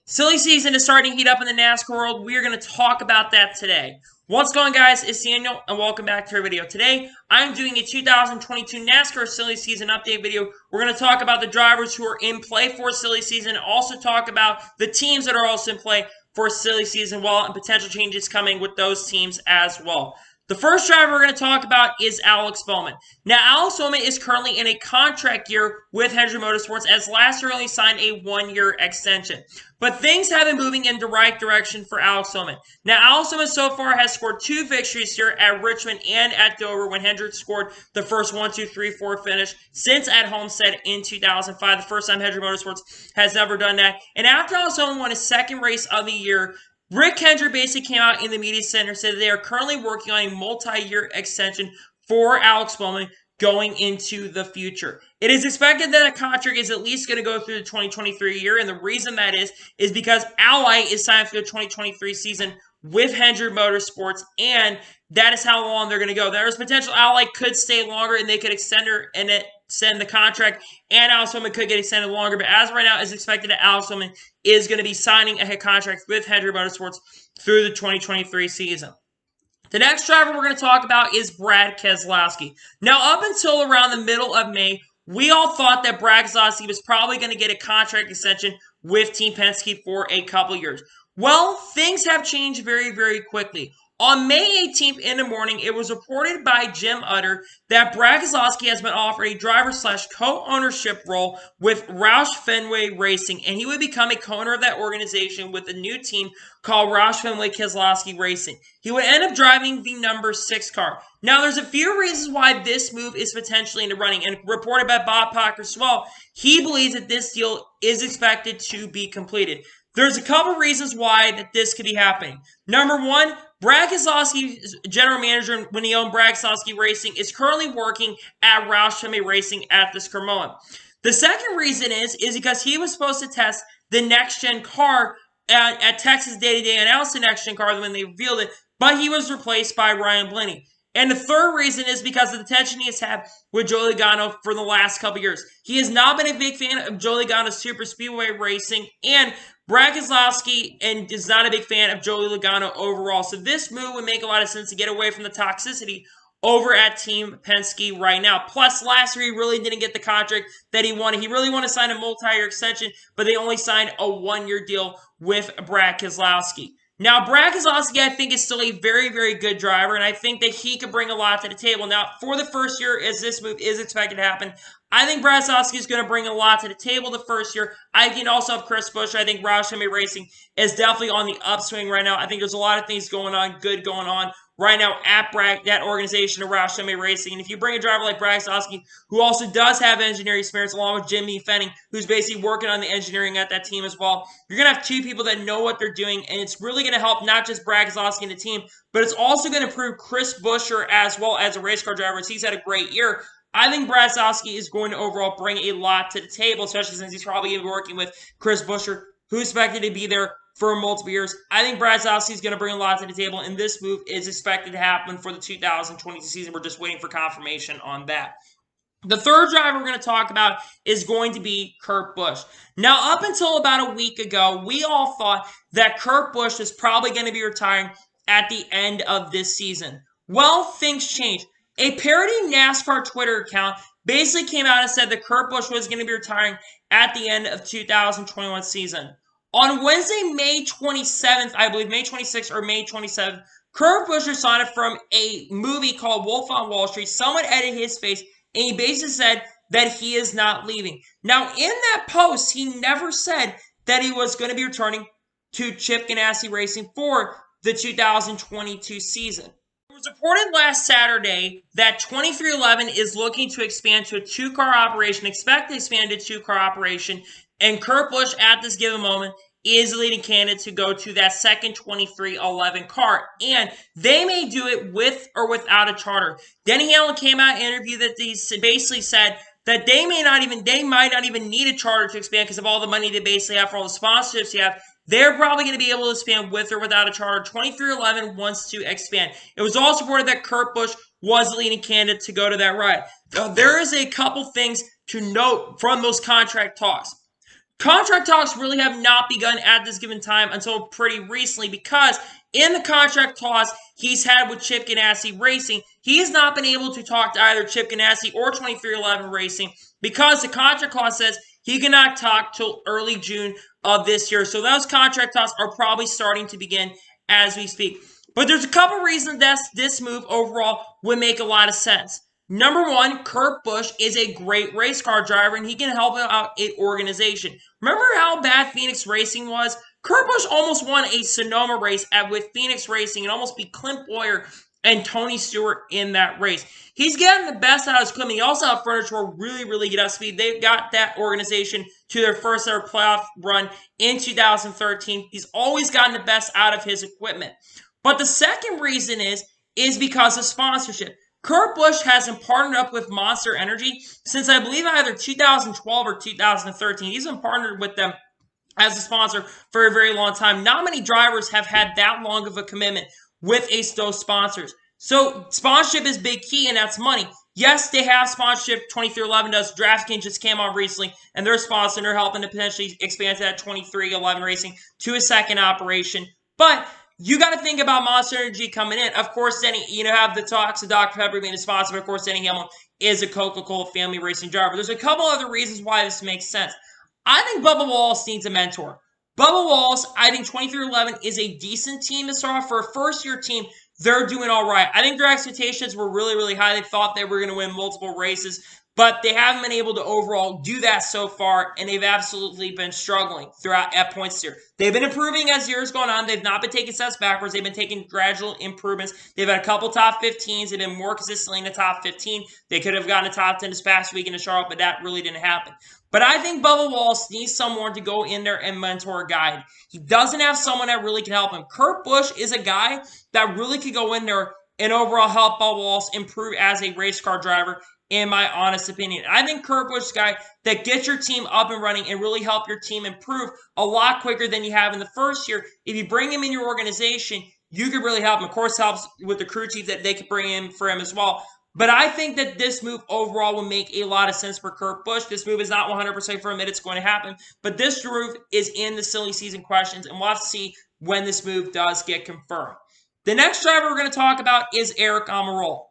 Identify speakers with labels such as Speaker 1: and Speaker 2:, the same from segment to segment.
Speaker 1: Silly season is starting to heat up in the NASCAR world. We are going to talk about that today. What's going on, guys? It's Daniel, and welcome back to our video. Today, I'm doing a 2022 NASCAR silly season update video. We're going to talk about the drivers who are in play for silly season, and also talk about the teams that are also in play for silly season, and potential changes coming with those teams as well. The first driver we're going to talk about is Alex Bowman. Now, Alex Bowman is currently in a contract year with Hendrick Motorsports, as last year only signed a one-year extension. But things have been moving in the right direction for Alex Bowman. Now, Alex Bowman so far has scored 2 victories here at Richmond and at Dover, when Hendrick scored the first 1, 2, 3, 4 finish since at Homestead in 2005. The first time Hendrick Motorsports has ever done that. And after Alex Bowman won his second race of the year, Rick Hendrick basically came out in the media center and said that they are currently working on a multi-year extension for Alex Bowman going into the future. It is expected that a contract is at least going to go through the 2023 year, and the reason that is because Ally is signed for the 2023 season with Hendrick Motorsports, and that is how long they're going to go. There's potential Ally could stay longer, and they could extend the contract, and Alex Bowman could get extended longer. But as of right now, it's expected that Alex Bowman is going to be signing a contract with Hendrick Motorsports through the 2023 season. The next driver we're going to talk about is Brad Keselowski. Now, up until around the middle of May, we all thought that Brad Keselowski was probably going to get a contract extension with Team Penske for a couple years. Well, things have changed very, very quickly. On May 18th in the morning, it was reported by Jim Utter that Brad Keselowski has been offered a driver/co-ownership role with Roush Fenway Racing, and he would become a co-owner of that organization with a new team called Roush Fenway Keselowski Racing. He would end up driving the number 6 car. Now, there's a few reasons why this move is potentially in the running, and reported by Bob Parker as well. He believes that this deal is expected to be completed. There's a couple reasons why that this could be happening. Number one, Brad Keselowski's general manager, when he owned Brad Keselowski Racing, is currently working at Roush Fenway Racing at this current moment. The second reason is because he was supposed to test the next-gen car at Texas Day-to-Day, announced the next-gen car when they revealed it, but he was replaced by Ryan Blaney. And the third reason is because of the tension he has had with Joey Logano for the last couple years. He has not been a big fan of Joey Logano's super speedway racing, and Brad Keselowski is not a big fan of Joey Logano overall. So this move would make a lot of sense to get away from the toxicity over at Team Penske right now. Plus, last year, he really didn't get the contract that he wanted. He really wanted to sign a multi-year extension, but they only signed a one-year deal with Brad Keselowski. Now, Brad Keselowski, I think, is still a very, very good driver, and I think that he could bring a lot to the table. Now, for the first year, as this move is expected to happen, I think Brad Keselowski is going to bring a lot to the table the first year. I can also have Chris Busch. I think Roush Fenway Racing is definitely on the upswing right now. I think there's a lot of things going on right now at that organization of Roush Fenway Racing. And if you bring a driver like Brad Keselowski, who also does have engineering experience, along with Jimmy Fenning, who's basically working on the engineering at that team as well, you're going to have two people that know what they're doing, and it's really going to help not just Brad Keselowski and the team, but it's also going to improve Chris Buescher as well as a race car driver, as he's had a great year. I think Brad Keselowski is going to overall bring a lot to the table, especially since he's probably going to be working with Chris Buescher, who's expected to be there for multiple years. I think Brad Keselowski is going to bring a lot to the table, and this move is expected to happen for the 2022 season. We're just waiting for confirmation on that. The third driver we're going to talk about is going to be Kurt Busch. Now, up until about a week ago, we all thought that Kurt Busch was probably going to be retiring at the end of this season. Well, things changed. A parody NASCAR Twitter account basically came out and said that Kurt Busch was going to be retiring at the end of 2021 season. On Wednesday, May 27th, I believe May 26th or May 27th, Kurt Busch responded from a movie called Wolf on Wall Street. Someone edited his face, and he basically said that he is not leaving. Now, in that post, he never said that he was going to be returning to Chip Ganassi Racing for the 2022 season. It was reported last Saturday that 2311 is looking to expand to a 2-car operation, expect to expand to a 2-car operation, and Kurt Busch, at this given moment, is the leading candidate to go to that second 2311 car. And they may do it with or without a charter. Denny Hamlin came out in an interview that he basically said that they might not even need a charter to expand because of all the money they basically have for all the sponsorships you have. They're probably going to be able to expand with or without a charter. 2311 wants to expand. It was also reported that Kurt Busch was the leading candidate to go to that ride. There is a couple things to note from those contract talks. Contract talks really have not begun at this given time until pretty recently because in the contract talks he's had with Chip Ganassi Racing, he has not been able to talk to either Chip Ganassi or 2311 Racing because the contract clause says he cannot talk till early June of this year. So those contract talks are probably starting to begin as we speak. But there's a couple reasons that this move overall would make a lot of sense. Number one, Kurt Busch is a great race car driver, and he can help out an organization. Remember how bad Phoenix Racing was? Kurt Busch almost won a Sonoma race with Phoenix Racing and almost beat Clint Boyer and Tony Stewart in that race. He's getting the best out of his equipment. He also had furniture really get up speed. They got that organization to their first ever playoff run in 2013. He's always gotten the best out of his equipment. But the second reason is because of sponsorship. Kurt Busch hasn't partnered up with Monster Energy since I believe either 2012 or 2013. He's been partnered with them as a sponsor for a very long time. Not many drivers have had that long of a commitment with those sponsors. So sponsorship is big key, and that's money. Yes, they have sponsorship. 2311 does. DraftKings just came on recently, and they're sponsoring. They're helping to potentially expand that 2311 Racing to a second operation. But you got to think about Monster Energy coming in. Of course, then you have the talks of Dr. Pepper being a sponsor. But of course, Denny Hamlin is a Coca-Cola family racing driver. There's a couple other reasons why this makes sense. I think Bubba Wallace needs a mentor. Bubba Wallace, I think 2311 is a decent team to start off. For a first-year team, they're doing all right. I think their expectations were really high. They thought they were going to win multiple races, but they haven't been able to overall do that so far, and they've absolutely been struggling throughout at points here. They've been improving as years gone on. They've not been taking steps backwards. They've been taking gradual improvements. They've had a couple top 15s. They've been more consistently in the top 15. They could have gotten a top 10 this past week in the Charlotte, but that really didn't happen. But I think Bubba Wallace needs someone to go in there and mentor a guide. He doesn't have someone that really can help him. Kurt Busch is a guy that really could go in there and overall help Bubba Wallace improve as a race car driver, in my honest opinion. I think Kurt Busch is a guy that gets your team up and running and really help your team improve a lot quicker than you have in the first year. If you bring him in your organization, you could really help him. Of course, helps with the crew chief that they could bring in for him as well. But I think that this move overall will make a lot of sense for Kurt Busch. This move is not 100% firm that it's going to happen, but this move is in the silly season questions, and we'll have to see when this move does get confirmed. The next driver we're going to talk about is Erik Amarola.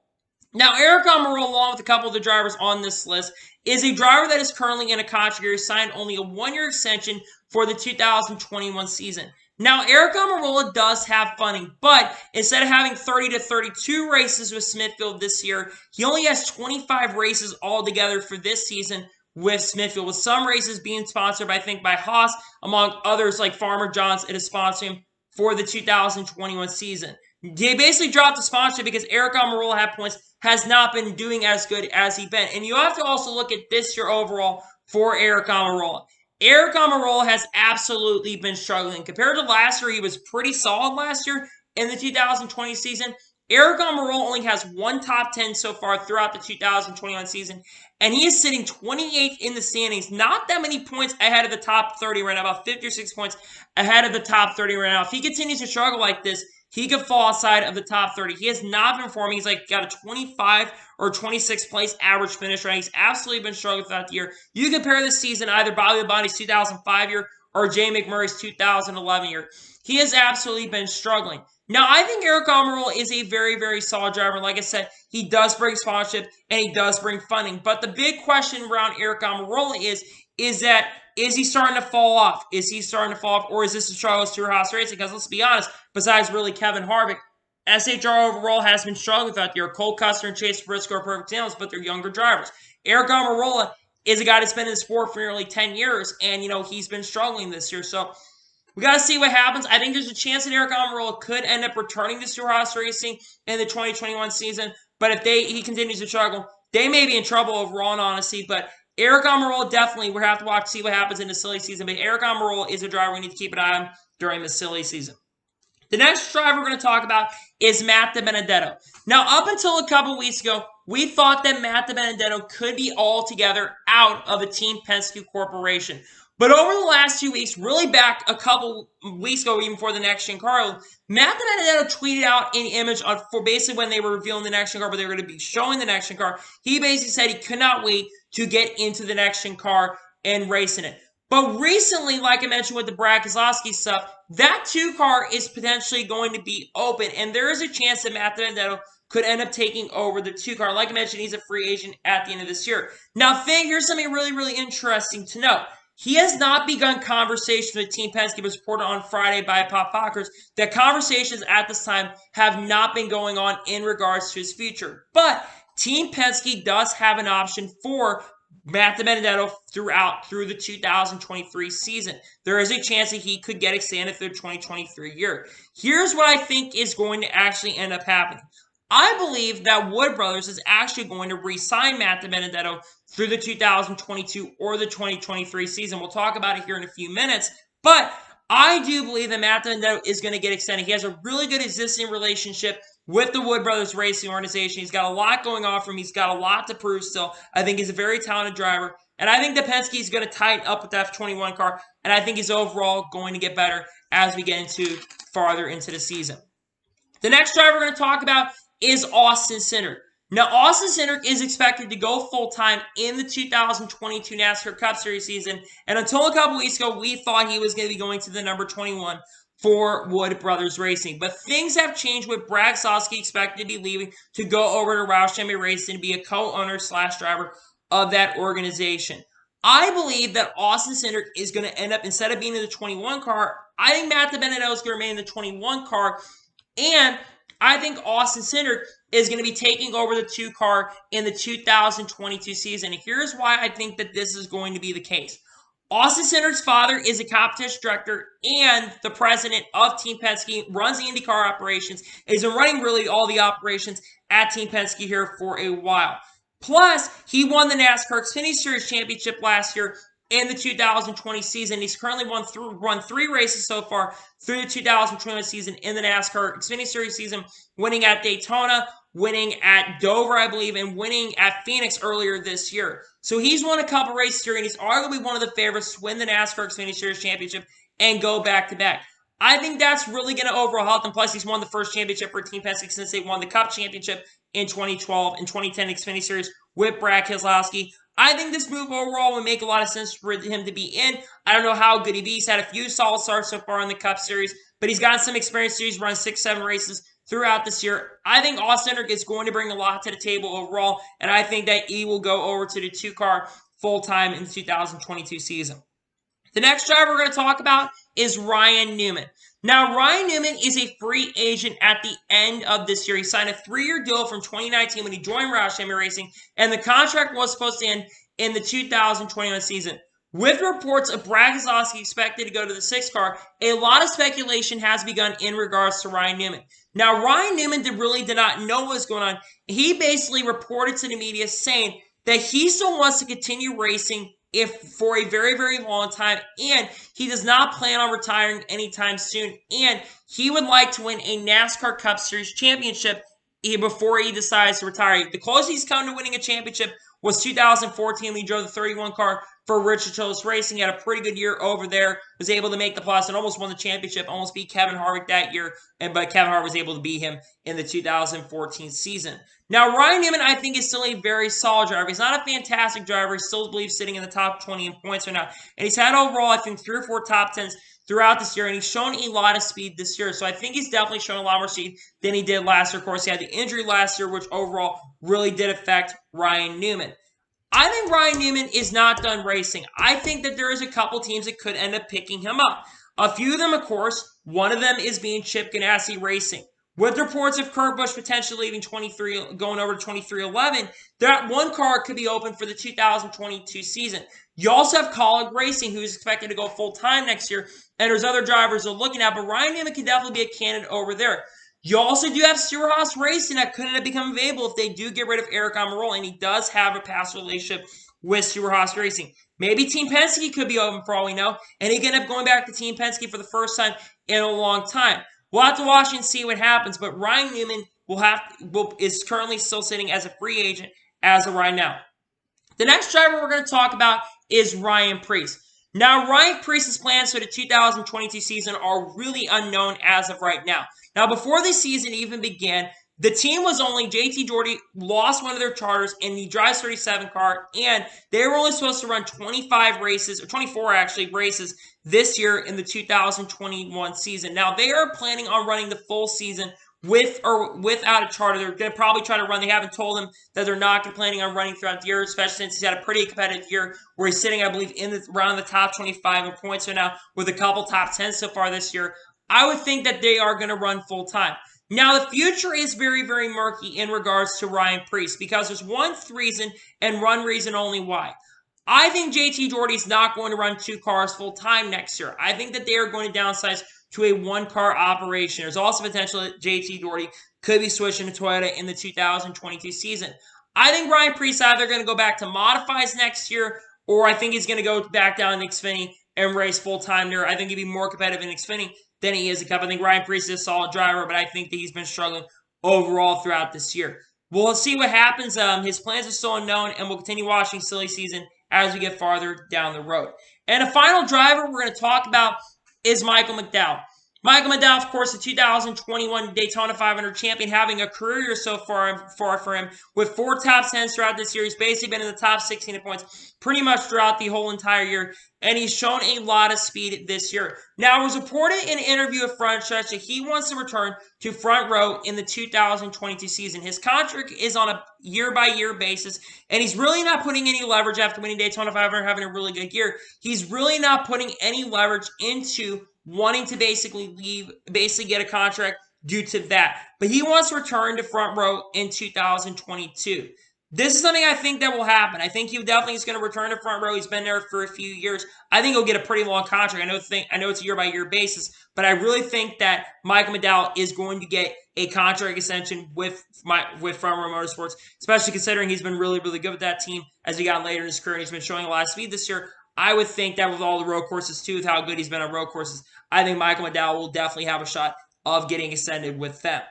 Speaker 1: Now, Erik Amarola, along with a couple of the drivers on this list, is a driver that is currently in a contract year, signed only a one-year extension for the 2021 season. Now, Erik Amarola does have funding, but instead of having 30 to 32 races with Smithfield this year, he only has 25 races altogether for this season with Smithfield, with some races being sponsored, I think, by Haas, among others like Farmer John's. It is sponsoring him for the 2021 season. They basically dropped the sponsorship because Erik Amarola had points, has not been doing as good as he's been. And you have to also look at this year overall for Erik Amarola. Erik Amarola has absolutely been struggling. Compared to last year, he was pretty solid last year in the 2020 season. Erik Amarola only has one top 10 so far throughout the 2021 season, and he is sitting 28th in the standings. Not that many points ahead of the top 30 right now, about 50 or 60 points ahead of the top 30 right now. If he continues to struggle like this, he could fall outside of the top 30. He has not been performing. He's got a 25 or 26th place average finish rate. He's absolutely been struggling throughout the year. You compare this season either Bobby Labonte's 2005 year or Jay McMurray's 2011 year. He has absolutely been struggling. Now, I think Erik Amarola is a very solid driver. Like I said, he does bring sponsorship and he does bring funding. But the big question around Erik Amarola is he starting to fall off? Is he starting to fall off? Or is this a struggle to Haas Racing? Because let's be honest, besides really Kevin Harvick, SHR overall has been struggling throughout the year. Cole Custer and Chase Briscoe are perfect examples, but they're younger drivers. Erik Amarola is a guy that's been in the sport for nearly 10 years, and, he's been struggling this year. So we got to see what happens. I think there's a chance that Erik Amarola could end up returning to Haas Racing in the 2021 season. But if he continues to struggle, they may be in trouble overall, in honesty. But Erik Amarola, definitely, we're going to have to watch to see what happens in the silly season. But Erik Amarola is a driver we need to keep an eye on during the silly season. The next driver we're going to talk about is Matt DiBenedetto. Now, up until a couple weeks ago, we thought that Matt DiBenedetto could be altogether out of the Team Penske Corporation. But over the last 2 weeks, really back a couple weeks ago, even before the next gen car, Matt DiBenedetto tweeted out an image for basically when they were revealing the next gen car, but they were going to be showing the next gen car. He basically said he could not wait to get into the next gen car and race in it. But recently, like I mentioned with the Brad Keselowski stuff, that 2 car is potentially going to be open, and there is a chance that Matt DiBenedetto could end up taking over the 2 car. Like I mentioned, he's a free agent at the end of this year. Now, Fang, here's something really, really interesting to note. He has not begun conversations with Team Penske. It was reported on Friday by Pop Fockers that conversations at this time have not been going on in regards to his future. But Team Penske does have an option for Matt DiBenedetto through the 2023 season. There is a chance that he could get extended through the 2023 year. Here's what I think is going to actually end up happening. I believe that Wood Brothers is actually going to re-sign Matt DiBenedetto through the 2022 or the 2023 season. We'll talk about it here in a few minutes, but I do believe that Matt DiBenedetto is going to get extended. He has a really good existing relationship with the Wood Brothers Racing Organization. He's got a lot going on for him. He's got a lot to prove still. I think he's a very talented driver, and I think that Penske is going to tighten up with the F21 car, and I think he's overall going to get better as we get farther into the season. The next driver we're going to talk about is Austin Cindric. Now, Austin Cindric is expected to go full-time in the 2022 NASCAR Cup Series season, and until a couple weeks ago, we thought he was going to be going to the number 21 for Wood Brothers Racing. But things have changed with Brad Keselowski expected to be leaving to go over to Roush Fenway Racing to be a co-owner / driver of that organization. I believe that Austin Cindric is going to end up, instead of being in the 21 car, I think Matt DiBenedetto is going to remain in the 21 car, and I think Austin Cindric is going to be taking over the 2 car in the 2022 season. And here's why I think that this is going to be the case. Austin Cindric's father is a competition director and the president of Team Penske, runs the IndyCar operations, has been running really all the operations at Team Penske here for a while. Plus, he won the NASCAR Xfinity Series Championship last year in the 2020 season. He's currently run 3 races so far through the 2021 season in the NASCAR Xfinity Series season, winning at Daytona, winning at Dover, I believe, and winning at Phoenix earlier this year. So he's won a couple races here, and he's arguably one of the favorites to win the NASCAR Xfinity Series Championship and go back-to-back. I think that's really going to overall help him. Plus, he's won the first championship for Team Penske since they won the Cup Championship in 2012 and 2010 Xfinity Series with Brad Keselowski. I think this move overall would make a lot of sense for him to be in. I don't know how good he's had a few solid starts so far in the Cup Series, but he's gotten some experience. He's run 6-7 races throughout this year. I think Austin Cindric is going to bring a lot to the table overall, and I think that he will go over to the 2 car full-time in the 2022 season. The next driver we're going to talk about is Ryan Newman. Now, Ryan Newman is a free agent at the end of this year. He signed a 3-year deal from 2019 when he joined Roush Fenway Racing, and the contract was supposed to end in the 2021 season. With reports of Brad Keselowski expected to go to the 6 car, a lot of speculation has begun in regards to Ryan Newman. Now, Ryan Newman really did not know what was going on. He basically reported to the media saying that he still wants to continue racing for a very, very long time, and he does not plan on retiring anytime soon, and he would like to win a NASCAR Cup Series championship before he decides to retire. The closest he's come to winning a championship was 2014 when he drove the 31 car for Richard Childress Racing. He had a pretty good year over there, was able to make the playoffs and almost won the championship, almost beat Kevin Harvick that year, but Kevin Harvick was able to beat him in the 2014 season. Now, Ryan Newman, I think, is still a very solid driver. He's not a fantastic driver. He still believes sitting in the top 20 in points right now. And he's had overall, I think, 3 or 4 top 10s throughout this year, and he's shown a lot of speed this year. So I think he's definitely shown a lot more speed than he did last year. Of course, he had the injury last year, which overall really did affect Ryan Newman. I think Ryan Newman is not done racing. I think that there is a couple teams that could end up picking him up. A few of them, of course, one of them is being Chip Ganassi Racing. With reports of Kurt Busch potentially leaving going over to 2311, that 1 car could be open for the 2022 season. You also have Colleague Racing, who is expected to go full-time next year, and there's other drivers they're looking at, but Ryan Newman could definitely be a candidate over there. You also do have Stewart-Haas Racing that could end up becoming available if they do get rid of Erik Amarola, and he does have a past relationship with Stewart-Haas Racing. Maybe Team Penske could be open for all we know, and he could end up going back to Team Penske for the first time in a long time. We'll have to watch and see what happens, but Ryan Newman is currently still sitting as a free agent as of right now. The next driver we're going to talk about is Ryan Preece. Now, Ryan Preece's plans for the 2022 season are really unknown as of right now. Now, before the season even began, The team was only JT Doherty lost one of their charters in the Drives 37 car, and they were only supposed to run 25 races, or 24 actually, races this year in the 2021 season. Now, they are planning on running the full season with or without a charter. They're going to probably try to run. They haven't told him that they're not planning on running throughout the year, especially since he's had a pretty competitive year where he's sitting, I believe, around the top 25 in points right now with a couple top 10s so far this year. I would think that they are going to run full time. Now, the future is very, very murky in regards to Ryan Preece because there's one reason and one reason only why. I think JT Doherty's not going to run 2 cars full time next year. I think that they are going to downsize to a 1-car operation. There's also potential that JT Doherty could be switching to Toyota in the 2022 season. I think Ryan Preece either going to go back to modifies next year, or I think he's going to go back down to Xfinity and race full time there. I think he'd be more competitive in Xfinity than he is a Cup. I think Ryan Preece is a solid driver, but I think that he's been struggling overall throughout this year. We'll see what happens. His plans are still unknown, and we'll continue watching silly season as we get farther down the road. And a final driver we're going to talk about is Michael McDowell. Michael McDowell, of course, the 2021 Daytona 500 champion, having a career year so far for him with 4 top 10s throughout this year. He's basically been in the top 16 in points pretty much throughout the whole entire year, and he's shown a lot of speed this year. Now, it was reported in an interview with Front Stretch that he wants to return to front row in the 2022 season. His contract is on a year-by-year basis, and he's really not putting any leverage after winning Daytona 500, having a really good year. He's really not putting any leverage into wanting to basically get a contract due to that. But he wants to return to front row in 2022. This is something I think that will happen. I think he definitely is going to return to front row. He's been there for a few years. I think he'll get a pretty long contract. I know it's a year-by-year basis, but I really think that Michael McDowell is going to get a contract extension with Front Row Motorsports, especially considering he's been really, really good with that team as he got later in his career, and he's been showing a lot of speed this year. I would think that with all the road courses, too, with how good he's been on road courses, I think Michael McDowell will definitely have a shot of getting extended with them.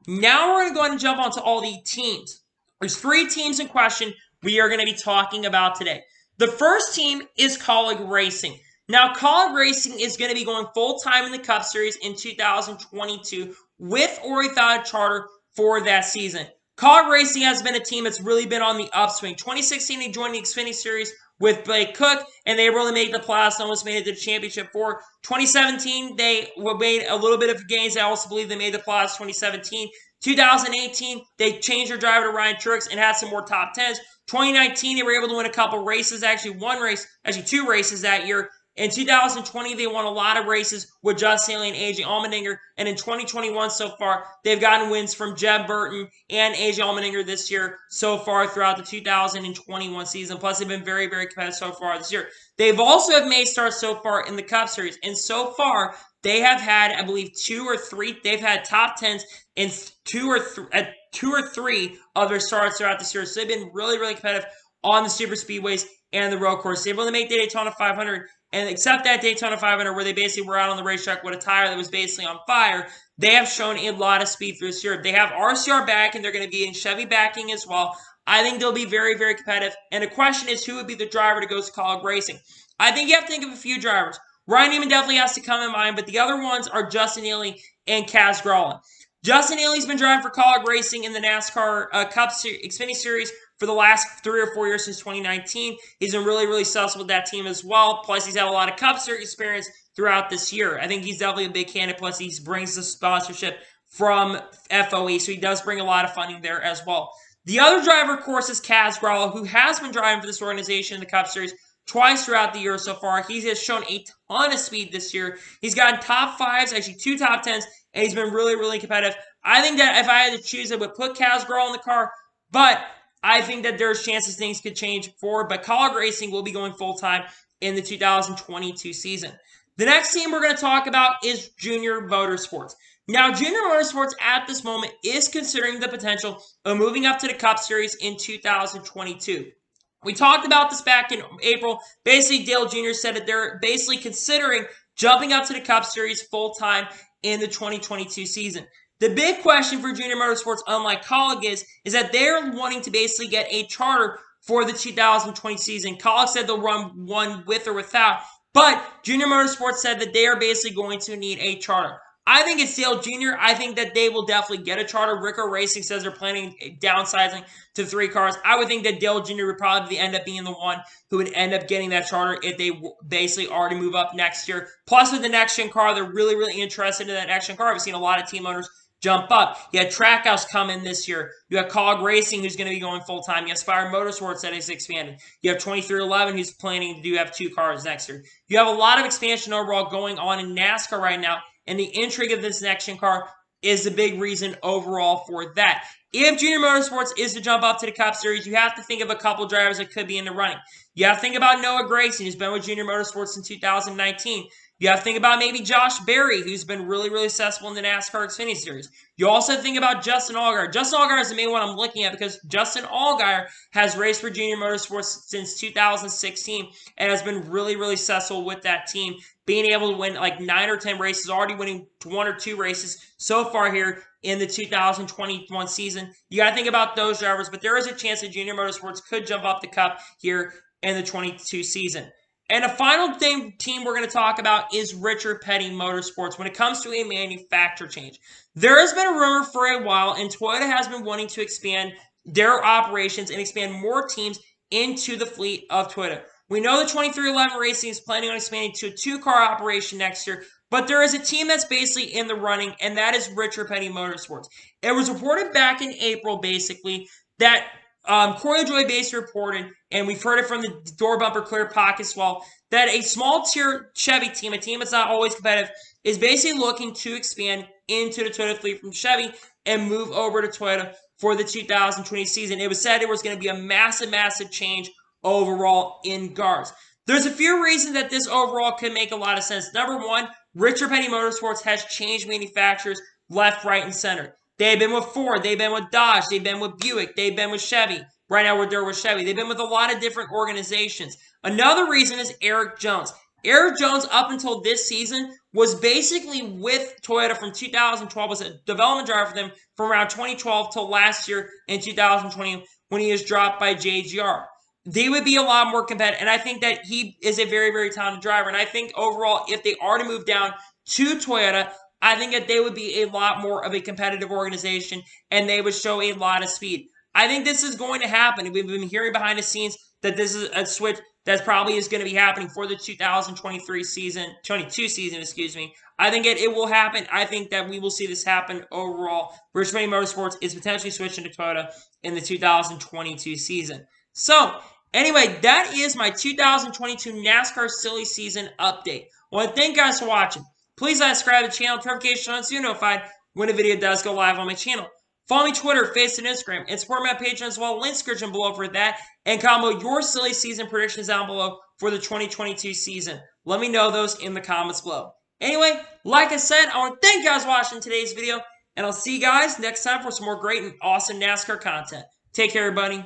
Speaker 1: Now we're going to go ahead and jump onto all the teams. There's 3 teams in question we are going to be talking about today. The first team is Kaulig Racing. Now, Kaulig Racing is going to be going full-time in the Cup Series in 2022 with or without a charter for that season. Kaulig Racing has been a team that's really been on the upswing. 2016, they joined the Xfinity Series with Blake Cook, and they really made the playoffs, almost made it to the championship for. 2017, they made a little bit of gains. I also believe they made the playoffs 2017. 2018, they changed their driver to Ryan Truex and had some more top 10s. 2019, they were able to win a couple races, actually 2 races that year. In 2020, they won a lot of races with Justin Haley and AJ Allmendinger. And in 2021 so far, they've gotten wins from Jeb Burton and AJ Allmendinger this year so far throughout the 2021 season. Plus, they've been very, very competitive so far this year. They've also have made starts so far in the Cup Series. And so far, they have had, I believe, 2 or 3. They've had top 10s in 2 or 3 of their starts throughout this year. So they've been really, really competitive on the super speedways and the road course. They've only made the Daytona 500. And except that Daytona 500 where they basically were out on the racetrack with a tire that was basically on fire, they have shown a lot of speed through this year. They have RCR backing. They're going to be in Chevy backing as well. I think they'll be very, very competitive. And the question is, who would be the driver to go to Kaulig Racing? I think you have to think of a few drivers. Ryan Newman definitely has to come in mind, but the other ones are Justin Haley and Kaz Grala. Justin Haley's been driving for Kaulig Racing in the NASCAR Xfinity Series for the last 3 or 4 years since 2019. He's been really, really successful with that team as well. Plus, he's had a lot of Cup Series experience throughout this year. I think he's definitely a big candidate. Plus, he brings the sponsorship from FOE, so he does bring a lot of funding there as well. The other driver, of course, is Kaz Grala, who has been driving for this organization in the Cup Series twice throughout the year so far. He has shown a ton of speed this year. He's gotten top 5s, actually 2 top 10s, and he's been really, really competitive. I think that if I had to choose, I would put Kaz Grala in the car, but I think that there's chances things could change forward, but Kaulig Racing will be going full-time in the 2022 season. The next team we're going to talk about is Junior Motorsports. Now, Junior Motorsports at this moment is considering the potential of moving up to the Cup Series in 2022. We talked about this back in April. Basically, Dale Jr. said that they're basically considering jumping up to the Cup Series full-time in the 2022 season. The big question for Junior Motorsports, unlike Kaulig, is that they're wanting to basically get a charter for the 2020 season. Kaulig said they'll run one with or without, but Junior Motorsports said that they are basically going to need a charter. I think it's Dale Jr. I think that they will definitely get a charter. Rico Racing says they're planning downsizing to 3 cars. I would think that Dale Jr. would probably end up being the one who would end up getting that charter if they basically already move up next year. Plus, with the next-gen car, they're really, really interested in that next-gen car. I've seen a lot of team owners jump up. You had Trackhouse come in this year. You have Cog Racing, who's going to be going full-time. You have Spire Motorsports that is expanded. You have 2311, who's planning to have 2 cars next year. You have a lot of expansion overall going on in NASCAR right now, and the intrigue of this next-gen car is the big reason overall for that. If Junior Motorsports is to jump up to the Cup Series, you have to think of a couple drivers that could be in the running. You have to think about Noah Gragson, who's been with Junior Motorsports since 2019. You have to think about maybe Josh Berry, who's been really, really successful in the NASCAR Xfinity Series. You also think about Justin Allgaier. Justin Allgaier is the main one I'm looking at because Justin Allgaier has raced for Junior Motorsports since 2016 and has been really, really successful with that team, being able to win like 9 or 10 races, already winning 1 or 2 races so far here in the 2021 season. You got to think about those drivers, but there is a chance that Junior Motorsports could jump up the Cup here in the 22 season. And the final team we're going to talk about is Richard Petty Motorsports when it comes to a manufacturer change. There has been a rumor for a while, and Toyota has been wanting to expand their operations and expand more teams into the fleet of Toyota. We know the 2311 Racing is planning on expanding to a 2-car operation next year, but there is a team that's basically in the running, and that is Richard Petty Motorsports. It was reported back in April, basically, that Corey LaJoie basically reported, and we've heard it from the Door Bumper Clear Pocket as well, that a small tier Chevy team, a team that's not always competitive, is basically looking to expand into the Toyota fleet from Chevy and move over to Toyota for the 2020 season. It was said it was going to be a massive, massive change overall in cars. There's a few reasons that this overall could make a lot of sense. Number one, Richard Petty Motorsports has changed manufacturers left, right, and center. They've been with Ford. They've been with Dodge. They've been with Buick. They've been with Chevy. Right now, they're with Chevy. They've been with a lot of different organizations. Another reason is Erik Jones. Erik Jones, up until this season, was basically with Toyota from 2012, was a development driver for them from around 2012 till last year in 2020 when he was dropped by JGR. They would be a lot more competitive, and I think that he is a very, very talented driver. And I think overall, if they are to move down to Toyota, I think that they would be a lot more of a competitive organization, and they would show a lot of speed. I think this is going to happen. We've been hearing behind the scenes that this is a switch that probably is going to be happening for the 2022 season, excuse me. I think it will happen. I think that we will see this happen overall. Richard Petty Motorsports is potentially switching to Toyota in the 2022 season. So, anyway, that is my 2022 NASCAR Silly Season update. I want to thank you guys for watching. Please subscribe to the channel, turn notifications so you're notified when a video does go live on my channel. Follow me on Twitter, Facebook, and Instagram, and support my Patreon as well. Link description below for that. And comment your silly season predictions down below for the 2022 season. Let me know those in the comments below. Anyway, like I said, I want to thank you guys for watching today's video, and I'll see you guys next time for some more great and awesome NASCAR content. Take care, everybody.